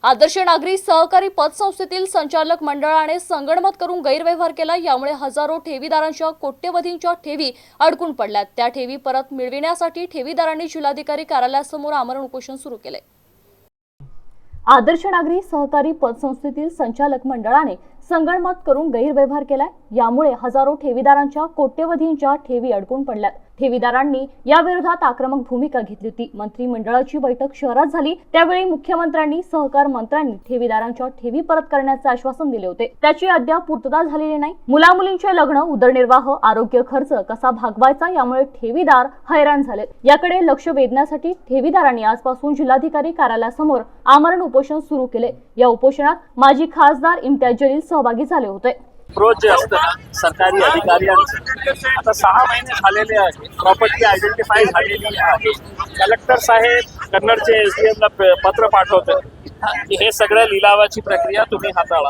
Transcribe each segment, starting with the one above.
आदर्श नागरी सहकारी पतसंस्थेतील संचालक मंडळाने संगनमत करून गैरव्यवहार केला। यामुळे हजारो ठेवीदारांच्या कोट्यवधींच्या ठेवी अडकून पडल्यात। त्या ठेवी परत मिळविण्यासाठी ठेवीदारांनी जिल्हाधिकारी कार्यालयासमोर आमरण उपोषण सुरू केले। आदर्श नागरी सहकारी पतसंस्थेतील संचालक मंडळाने संगनमत करून गैरव्यवहार केलाय। यामुळे हजारो ठेवीदारांच्या कोट्यवधींच्या ठेवी अडकून पडल्यात। ठेवीदारांनी या विरोधात आक्रमक भूमिका घेतली होती। मंत्रिमंडळाची बैठक शहरात झाली, त्यावेळी मुख्यमंत्र्यांनी सहकार मंत्र्यांनी ठेवीदारांच्या ठेवी परत करण्याचे आश्वासन दिले होते, त्याची अद्याप पूर्तता झालेली नाही। मुलामुलींचे लग्न, उदरनिर्वाह, आरोग्य खर्च कसा भागवायचा यामुळे ठेवीदार हैराण झालेत। याकडे लक्ष वेधण्यासाठी ठेवीदारांनी आजपासून जिल्हाधिकारी कार्यालयासमोर आमरण उपोषण सुरू केले। या उपोषणात माजी खासदार इम्तियाज जलील सहभागी झाले होते। अप्रोच जे असतं ना सरकारी अधिकाऱ्यांचं, आता 6 महिने झालेले आहेत, प्रॉपर्टी आयडेंटिफाय झालेली आहे। कलेक्टर साहेब कन्नडचे SDM ला पत्र पाठवतात की हे सगळं लिलावाची प्रक्रिया तुम्ही हाताळा।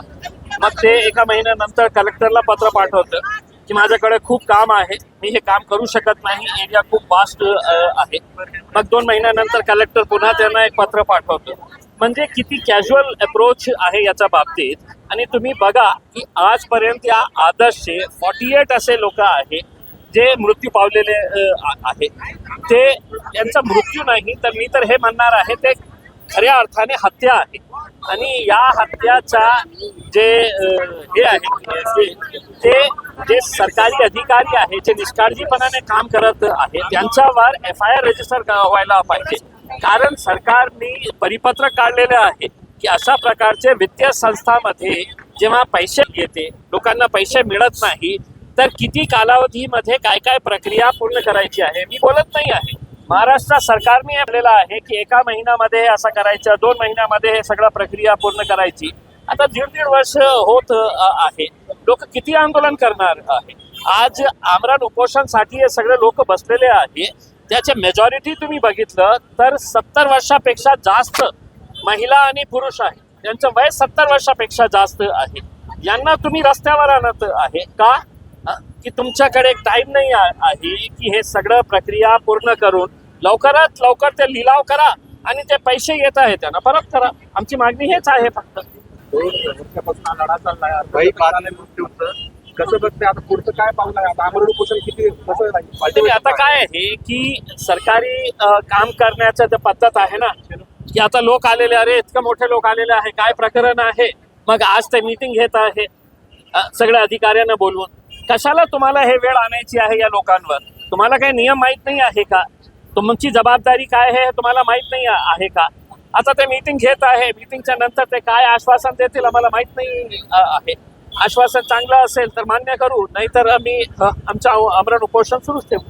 मग ते एका महिन्यानंतर कलेक्टरला पत्र पाठवतं की माझ्याकडे खूप काम आहे, मी हे काम करू शकत नाही, एरिया खूप वास्ट आहे। मग 2 महिन्यानंतर कलेक्टर पुन्हा त्यांना एक पत्र पाठवतो। म्हणजे किती कॅज्युअल अप्रोच आहे याच्या बाबतीत। आणि तुम्ही बघा की आजपर्यंत या आदर्शचे 48 असे लोक आहे जे मृत्यू पावलेले आहे। ते यांचा मृत्यू नाही तर मी तर हे म्हणणार आहे ते खऱ्या अर्थाने हत्या आहे। आणि या हत्याचा जे हे आहे ते जे सरकारी अधिकारी आहे जे निष्काळजीपणाने काम करत आहे त्यांच्यावर FIR रजिस्टर व्हायला पाहिजे। कारण सरकारने परिपत्रक काढलेले आहे की अशा प्रकारचे वित्तीय संस्थांमध्ये जेव्हा पैसे येते, लोकांना पैसे मिळत नाही, तर किती कालावधीमध्ये काय काय प्रक्रिया पूर्ण करायची आहे। मी बोलत नाही आहे, महाराष्ट्र सरकारने आपल्याला आहे की एका महिन्यामध्ये हे असं करायचं, 2 महिन्यामध्ये हे सगळं प्रक्रिया पूर्ण करायची। आता 1.5 वर्ष होत आहे, लोक किती आंदोलन करणार आहे। आज आमरण उपोषणसाठी हे सगळे लोक बसलेले आहे, त्याचे मेजॉरिटी तुम्ही बघितलं तर 70 वर्षापेक्षा जास्त महिला आणि पुरुष आहे, त्यांचं वय 70 वर्षापेक्षा जास्त आहे। यांना तुम्ही रस्त्यावर आणत आहे का की तुमच्याकडे एक टाइम नाही आहे की हे सगळं प्रक्रिया पूर्ण करून लवकरात लवकर ते लिलाव करा आणि ते पैसे येत आहेत त्यांना परत करा। आमची मागणी हेच आहे फक्त। 2 वर्षापासून लढा चाललाय, भाई बाराने मृत्यूचं कसं बघते आता पुढचं काय पाऊल आहे? आता आमरण उपोषण किती कसं राहील? आता काय आहे की सरकारी काम करण्याचं जे पद्धत आहे ना की आता लोक आलेले, अरे इतकं मोठे लोक आलेले आहे, काय प्रकरण आहे, मग आज ते मीटिंग घेत आहे सगळ्या अधिकाऱ्यांना बोलवून। कशाला तुम्हाला हे वेळ आणायची आहे या लोकांवर? तुम्हाला काही नियम माहीत नाही आहे का? तुमची जबाबदारी काय आहे तुम्हाला माहीत नाही आहे का? आता ते मीटिंग घेत आहे, मीटिंगच्या नंतर ते काय आश्वासन देतील आम्हाला माहीत नाही आहे। आश्वासन चांगलं असेल तर मान्य करू, नाहीतर आम्ही आमचं आमरण उपोषण सुरूच ठेवू।